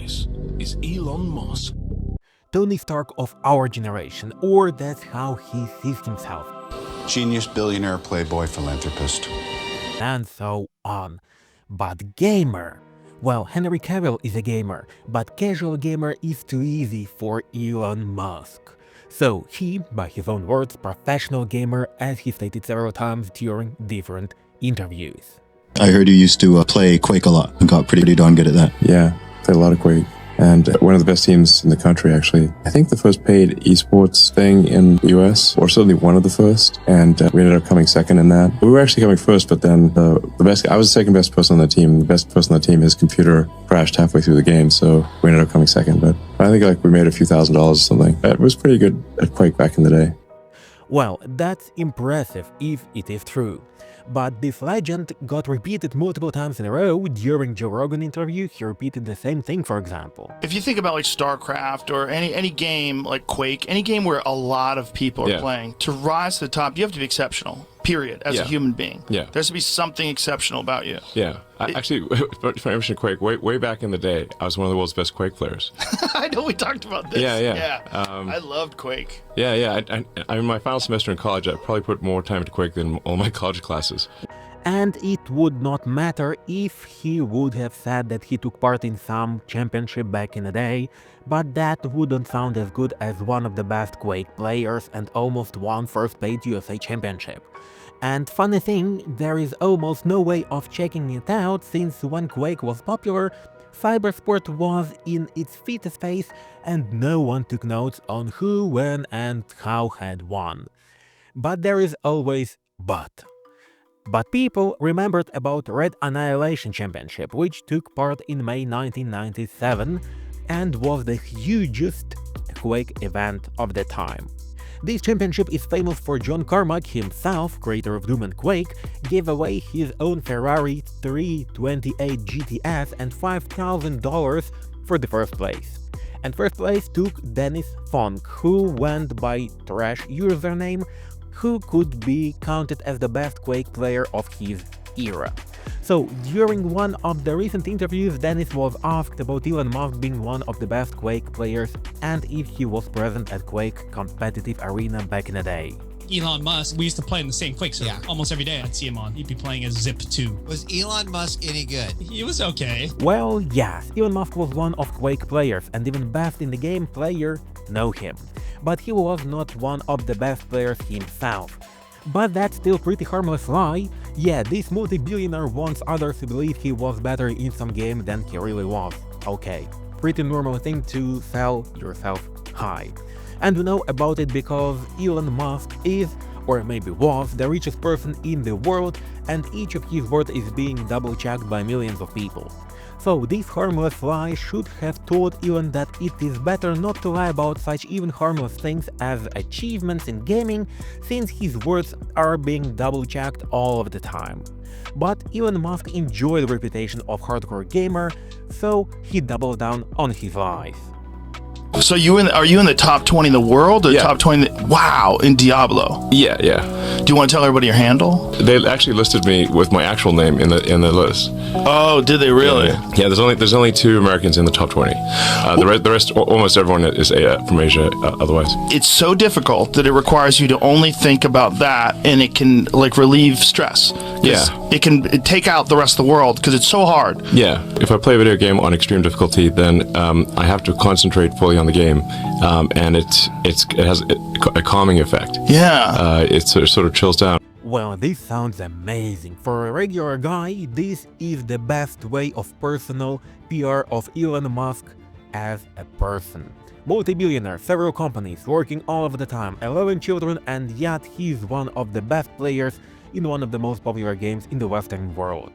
This is Elon Musk. Tony Stark of our generation, or that's how he sees himself. Genius, billionaire, playboy, philanthropist. And so on. But gamer. Well, Henry Cavill is a gamer, but casual gamer is too easy for Elon Musk. So he, by his own words, professional gamer, as he stated several times during different interviews. I heard you used to play Quake a lot and got pretty darn good at that. Yeah, played a lot of Quake. And one of the best teams in the country, actually. I think the first paid esports thing in the US, or certainly one of the first, and we ended up coming second in that. We were actually coming first, but then I was the second best person on the team. The best person on the team, his computer crashed halfway through the game, so we ended up coming second. But I think we made a few $1,000s or something. It was pretty good at Quake back in the day. Well, that's impressive if it is true. But this legend got repeated multiple times in a row. During Joe Rogan interview, he repeated the same thing, for example. If you think about like StarCraft or any game like Quake, any game where a lot of people are playing, to rise to the top, you have to be exceptional, period, as a human being. Yeah. There has to be something exceptional about you. Yeah. Actually, if I mention Quake, way back in the day, I was one of the world's best Quake players. I know we talked about this. Yeah. I loved Quake. Yeah. I in my final semester in college, I probably put more time into Quake than all my college classes. And it would not matter if he would have said that he took part in some championship back in the day, but that wouldn't sound as good as one of the best Quake players and almost won first paid USA championship. And funny thing, there is almost no way of checking it out, since when Quake was popular, cybersport was in its fittest phase and no one took notes on who, when and how had won. But there is always but. But people remembered about Red Annihilation Championship, which took part in May 1997 and was the hugest Quake event of the time. This championship is famous for John Carmack himself, creator of Doom and Quake, gave away his own Ferrari 328 GTS and $5,000 for the first place. And first place took Dennis Funk, who went by Trash username, who could be counted as the best Quake player of his era. So, during one of the recent interviews, Dennis was asked about Elon Musk being one of the best Quake players and if he was present at Quake competitive arena back in the day. Elon Musk, we used to play in the same Quake server. Almost every day I'd see him on. He'd be playing as Zip 2. Was Elon Musk any good? He was okay. Well, yes, Elon Musk was one of Quake players, and even best in the game player know him. But he was not one of the best players himself. But that's still pretty harmless lie. Yeah, this multi-billionaire wants others to believe he was better in some game than he really was. Okay, pretty normal thing to sell yourself high. And we know about it because Elon Musk is, or maybe was, the richest person in the world, and each of his words is being double-checked by millions of people. So this harmless lie should have told Elon that it is better not to lie about such even harmless things as achievements in gaming, since his words are being double-checked all of the time. But Elon Musk enjoyed the reputation of hardcore gamer, so he doubled down on his lies. So are you in the top 20 in the world, or top 20? Wow, in Diablo. Yeah. Do you want to tell everybody your handle? They actually listed me with my actual name in the list. Oh, did they really? Yeah. There's only 2 Americans in the top 20. The rest, almost everyone is from Asia. Otherwise, it's so difficult that it requires you to only think about that, and it can like relieve stress. Yeah. It can take out the rest of the world because it's so hard. Yeah. If I play a video game on extreme difficulty, then I have to concentrate fully on the game, and it has a calming effect. Yeah. It sort of chills down. Well, this sounds amazing. For a regular guy, this is the best way of personal PR of Elon Musk as a person. Multi-billionaire, several companies, working all of the time, 11 children, and yet he's one of the best players in one of the most popular games in the Western world.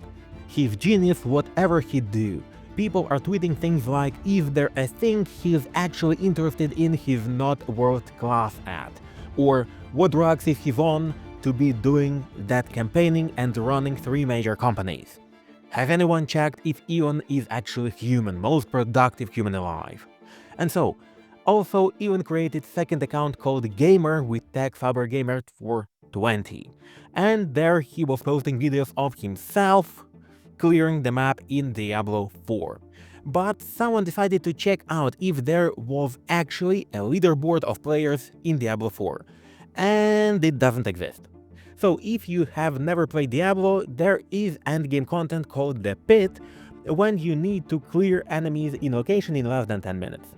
He's genius whatever he do. People are tweeting things like, if there a thing he's actually interested in he's not world class at, or what drugs is he on to be doing that campaigning and running 3 major companies. Has anyone checked if Elon is actually human, most productive human alive? And so, also Elon created second account called Gamer with tag FaberGamer for 20, and there he was posting videos of himself clearing the map in Diablo 4. But someone decided to check out if there was actually a leaderboard of players in Diablo 4, and it doesn't exist. So if you have never played Diablo, there is endgame content called the Pit, when you need to clear enemies in location in less than 10 minutes.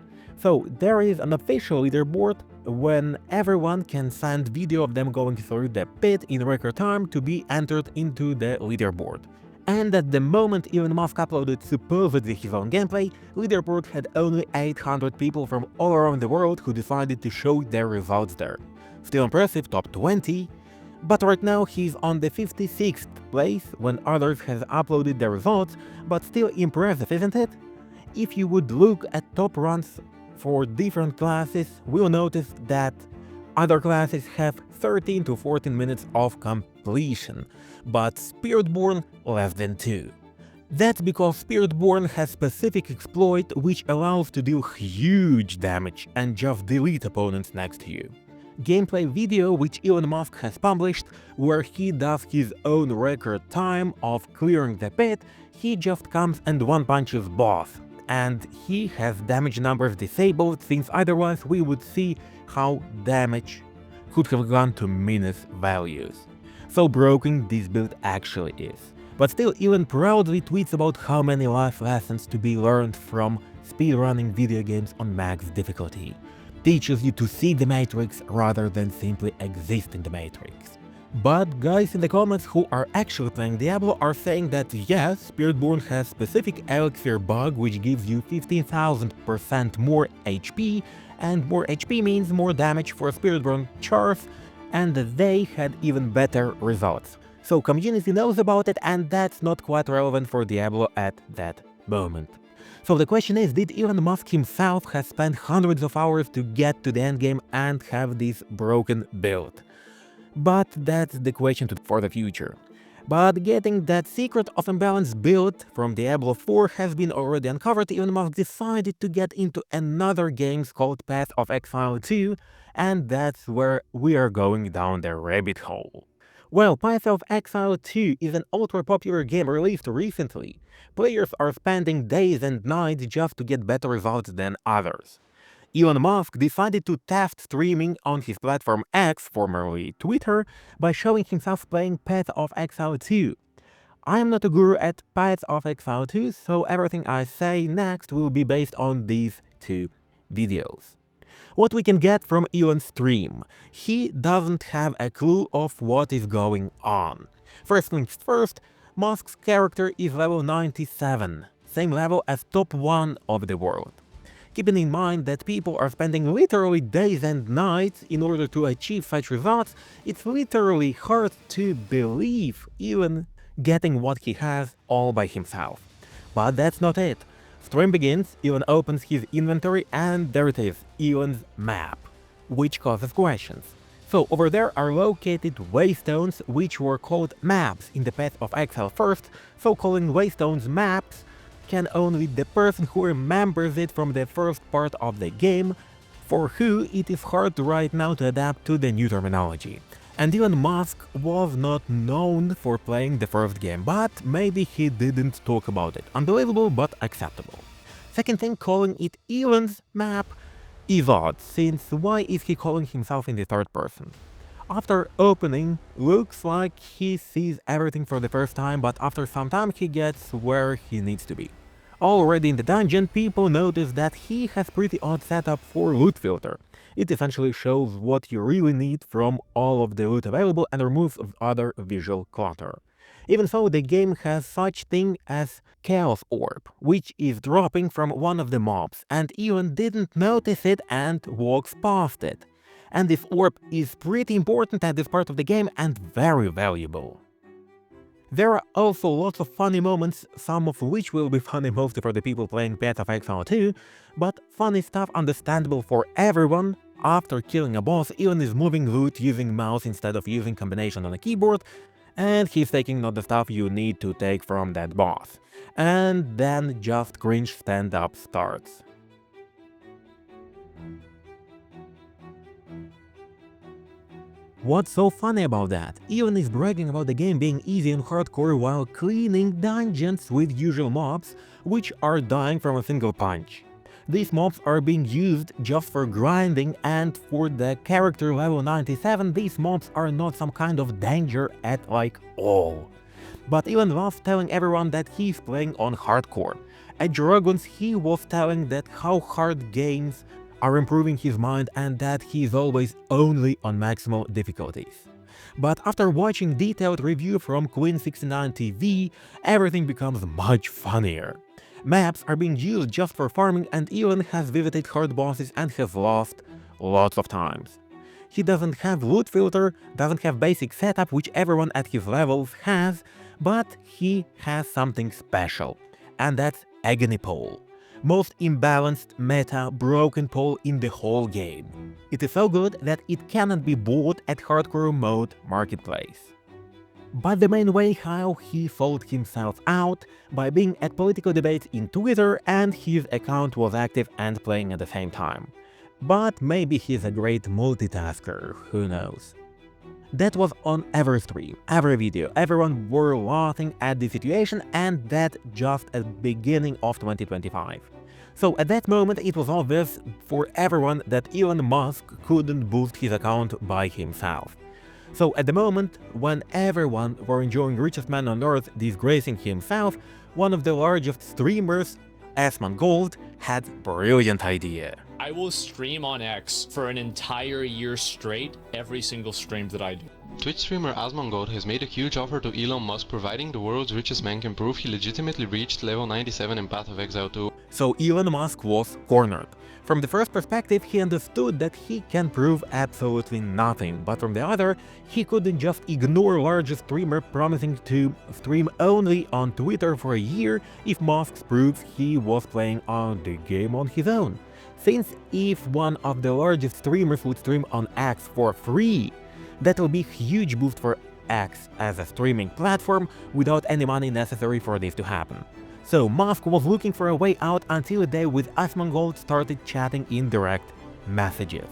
So there is an official leaderboard when everyone can send video of them going through the pit in record time to be entered into the leaderboard. And at the moment Elon Musk uploaded supposedly his own gameplay, leaderboard had only 800 people from all around the world who decided to show their results there. Still impressive, top 20, but right now he's on the 56th place when others have uploaded their results, but still impressive, isn't it? If you would look at top runs for different classes, we'll notice that other classes have 13 to 14 minutes of completion, but Spiritborn less than 2. That's because Spiritborn has specific exploit which allows to deal huge damage and just delete opponents next to you. Gameplay video which Elon Musk has published, where he does his own record time of clearing the pit, he just comes and one-punches boss. And he has damage numbers disabled, since otherwise we would see how damage could have gone to minus values. So broken this build actually is. But still, Elon proudly tweets about how many life lessons to be learned from speedrunning video games on max difficulty. Teaches you to see the Matrix rather than simply exist in the Matrix. But guys in the comments who are actually playing Diablo are saying that yes, Spiritborn has specific elixir bug which gives you 15,000% more HP, and more HP means more damage for Spiritborn chars, and they had even better results. So community knows about it, and that's not quite relevant for Diablo at that moment. So the question is, did Elon Musk himself have spent hundreds of hours to get to the endgame and have this broken build? But that's the question for the future. But getting that secret of imbalance build from Diablo 4 has been already uncovered, Elon Musk decided to get into another game called Path of Exile 2, and that's where we are going down the rabbit hole. Well, Path of Exile 2 is an ultra-popular game released recently. Players are spending days and nights just to get better results than others. Elon Musk decided to test streaming on his platform X, formerly Twitter, by showing himself playing Path of Exile 2. I am not a guru at Path of Exile 2, so everything I say next will be based on these two videos. What we can get from Elon's stream: he doesn't have a clue of what is going on. First things first, Musk's character is level 97, same level as top 1 of the world. Keeping in mind that people are spending literally days and nights in order to achieve such results, it's literally hard to believe Elon getting what he has all by himself. But that's not it. Stream begins, Elon opens his inventory, and there it is, Elon's map, which causes questions. So over there are located waystones which were called maps in the Path of Exile first, so calling waystones maps can only the person who remembers it from the first part of the game, for who it is hard right now to adapt to the new terminology. And Elon Musk was not known for playing the first game, but maybe he didn't talk about it. Unbelievable, but acceptable. Second thing, calling it Elon's map is odd, since why is he calling himself in the third person? After opening, looks like he sees everything for the first time, but after some time he gets where he needs to be. Already in the dungeon, people notice that he has pretty odd setup for loot filter. It essentially shows what you really need from all of the loot available and removes other visual clutter. Even so, the game has such thing as Chaos Orb, which is dropping from one of the mobs, and Elon didn't notice it and walks past it. And this orb is pretty important at this part of the game and very valuable. There are also lots of funny moments, some of which will be funny mostly for the people playing Path of Exile 2, but funny stuff understandable for everyone. After killing a boss, Elon is moving loot using mouse instead of using combination on a keyboard, and he's taking not the stuff you need to take from that boss. And then just cringe stand-up starts. What's so funny about that? Elon is bragging about the game being easy and hardcore while cleaning dungeons with usual mobs, which are dying from a single punch. These mobs are being used just for grinding, and for the character level 97, these mobs are not some kind of danger at all. But Elon was telling everyone that he's playing on hardcore. At Dragons, he was telling that how hard games are improving his mind and that he's always only on maximal difficulties. But after watching detailed review from Queen69 TV, everything becomes much funnier. Maps are being used just for farming, and Elon has visited hard bosses and has lost lots of times. He doesn't have loot filter, doesn't have basic setup which everyone at his levels has, but he has something special, and that's Agony Pole. Most imbalanced meta broken pole in the whole game. It is so good that it cannot be bought at hardcore mode marketplace. But the main way how he sold himself out by being at political debates in Twitter, and his account was active and playing at the same time. But maybe he's a great multitasker, who knows. That was on every stream, every video, everyone were laughing at the situation, and that just at the beginning of 2025. So at that moment it was obvious for everyone that Elon Musk couldn't boost his account by himself. So at the moment when everyone were enjoying richest man on earth disgracing himself, one of the largest streamers, Asmongold, had brilliant idea. I will stream on X for an entire year straight, every single stream that I do. Twitch streamer Asmongold has made a huge offer to Elon Musk, providing the world's richest man can prove he legitimately reached level 97 in Path of Exile 2. So Elon Musk was cornered. From the first perspective, he understood that he can prove absolutely nothing, but from the other, he couldn't just ignore largest streamer promising to stream only on Twitter for a year if Musk proves he was playing on the game on his own. Since if one of the largest streamers would stream on X for free, that will be a huge boost for X as a streaming platform without any money necessary for this to happen. So Musk was looking for a way out until the day with Asmongold started chatting in direct messages.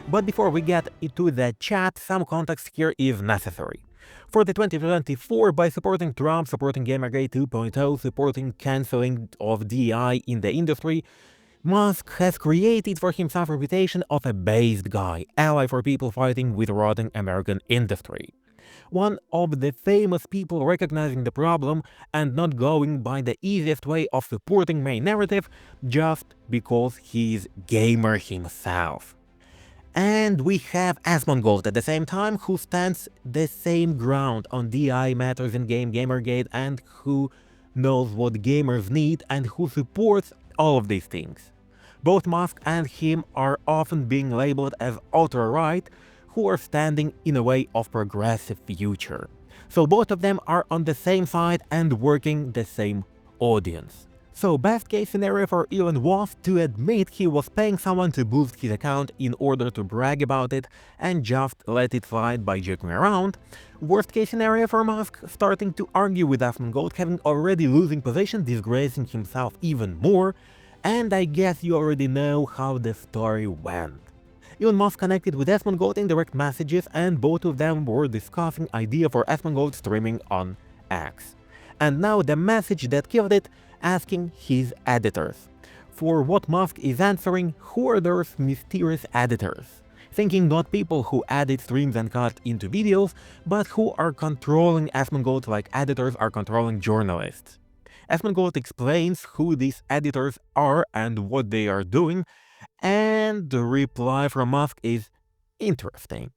But before we get into the chat, some context here is necessary. For the 2024, by supporting Trump, supporting Gamergate 2.0, supporting cancelling of DEI in the industry, Musk has created for himself a reputation of a based guy, ally for people fighting with rotting American industry. One of the famous people recognizing the problem and not going by the easiest way of supporting main narrative just because he's gamer himself. And we have Asmongold at the same time, who stands the same ground on DI matters in Gamergate, and who knows what gamers need and who supports all of these things. Both Musk and him are often being labeled as ultra-right, who are standing in a way of progressive future. So both of them are on the same side and working the same audience. So best case scenario for Elon was to admit he was paying someone to boost his account in order to brag about it and just let it slide by joking around. Worst case scenario for Musk, starting to argue with Asmongold, having already losing position, disgracing himself even more, and I guess you already know how the story went. Elon Musk connected with Asmongold in direct messages, and both of them were discussing idea for Asmongold streaming on X. And now the message that killed it, asking his editors. For what Musk is answering, who are those mysterious editors? Thinking not people who edit streams and cut into videos, but who are controlling Asmongold like editors are controlling journalists. Asmongold explains who these editors are and what they are doing, and the reply from Musk is interesting.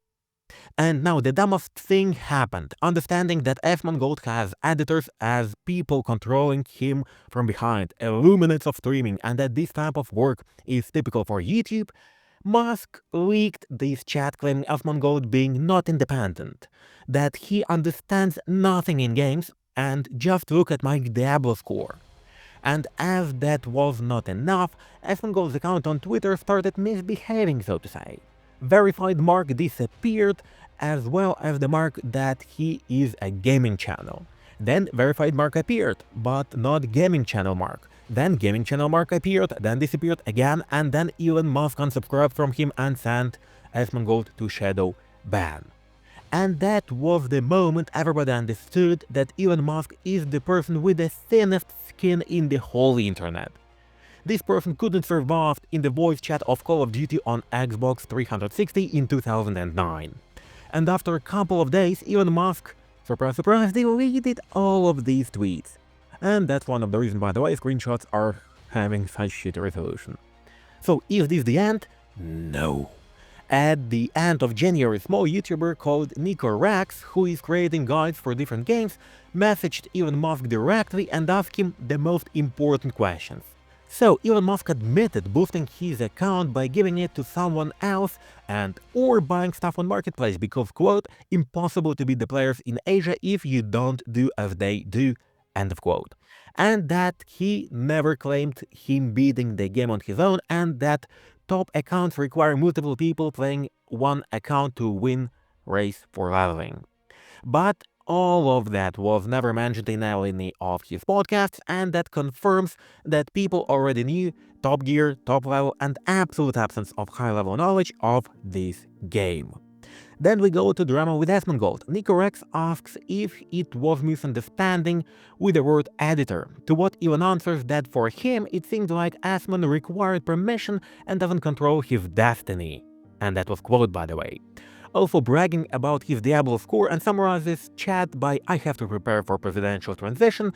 And now the dumbest thing happened, understanding that Asmongold has editors as people controlling him from behind, illuminates of streaming, and that this type of work is typical for YouTube. Musk leaked this chat claiming Asmongold being not independent, that he understands nothing in games, and just look at my Diablo score. And as that was not enough, Asmongold's account on Twitter started misbehaving, so to say. Verified mark disappeared, as well as the mark that he is a gaming channel. Then verified mark appeared, but not gaming channel mark. Then gaming channel mark appeared, then disappeared again, and then Elon Musk unsubscribed from him and sent Asmongold to shadow ban. And that was the moment everybody understood that Elon Musk is the person with the thinnest skin in the whole internet. This person couldn't survive in the voice chat of Call of Duty on Xbox 360 in 2009. And after a couple of days, Elon Musk, surprise surprise, deleted all of these tweets. And that's one of the reasons, by the way, screenshots are having such shitty resolution. So is this the end? No. At the end of January, a small YouTuber called NikoWrex, who is creating guides for different games, messaged Elon Musk directly and asked him the most important questions. So Elon Musk admitted boosting his account by giving it to someone else and or buying stuff on Marketplace because, quote, impossible to beat the players in Asia if you don't do as they do, end of quote. And that he never claimed him beating the game on his own, and that top accounts require multiple people playing one account to win race for leveling. But all of that was never mentioned in any of his podcasts, and that confirms that people already knew top gear, top level, and absolute absence of high-level knowledge of this game. Then we go to drama with Asmongold. NikoWrex asks if it was misunderstanding with the word editor, to what Elon answers that for him it seemed like Asmon required permission and doesn't control his destiny. And that was quote, by the way. Also bragging about his Diablo score and summarizes chat by I have to prepare for presidential transition,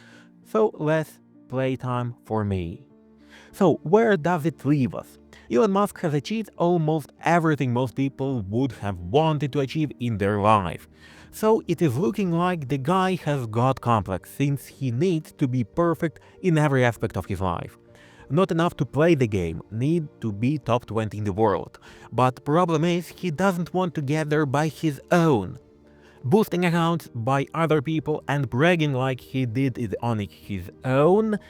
so less playtime for me. So where does it leave us? Elon Musk has achieved almost everything most people would have wanted to achieve in their life. So it is looking like the guy has God complex since he needs to be perfect in every aspect of his life. Not enough to play the game, need to be top 20 in the world. But problem is, he doesn't want to get there by his own. Boosting accounts by other people and bragging like he did it on his own,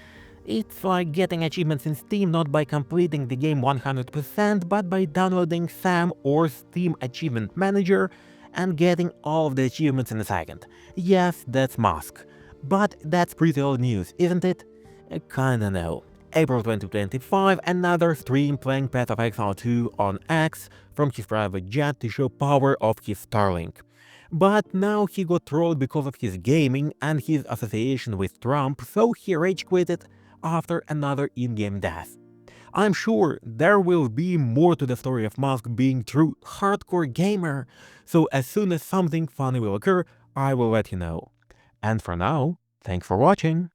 it's like getting achievements in Steam not by completing the game 100%, but by downloading SAM or Steam Achievement Manager and getting all of the achievements in a second. Yes, that's Musk. But that's pretty old news, isn't it? Kinda no. April 2025, another stream playing Path of Exile 2 on X from his private jet to show power of his Starlink. But now he got trolled because of his gaming and his association with Trump, so he rage quitted after another in-game death. I'm sure there will be more to the story of Musk being true hardcore gamer, so as soon as something funny will occur, I will let you know. And for now, thanks for watching.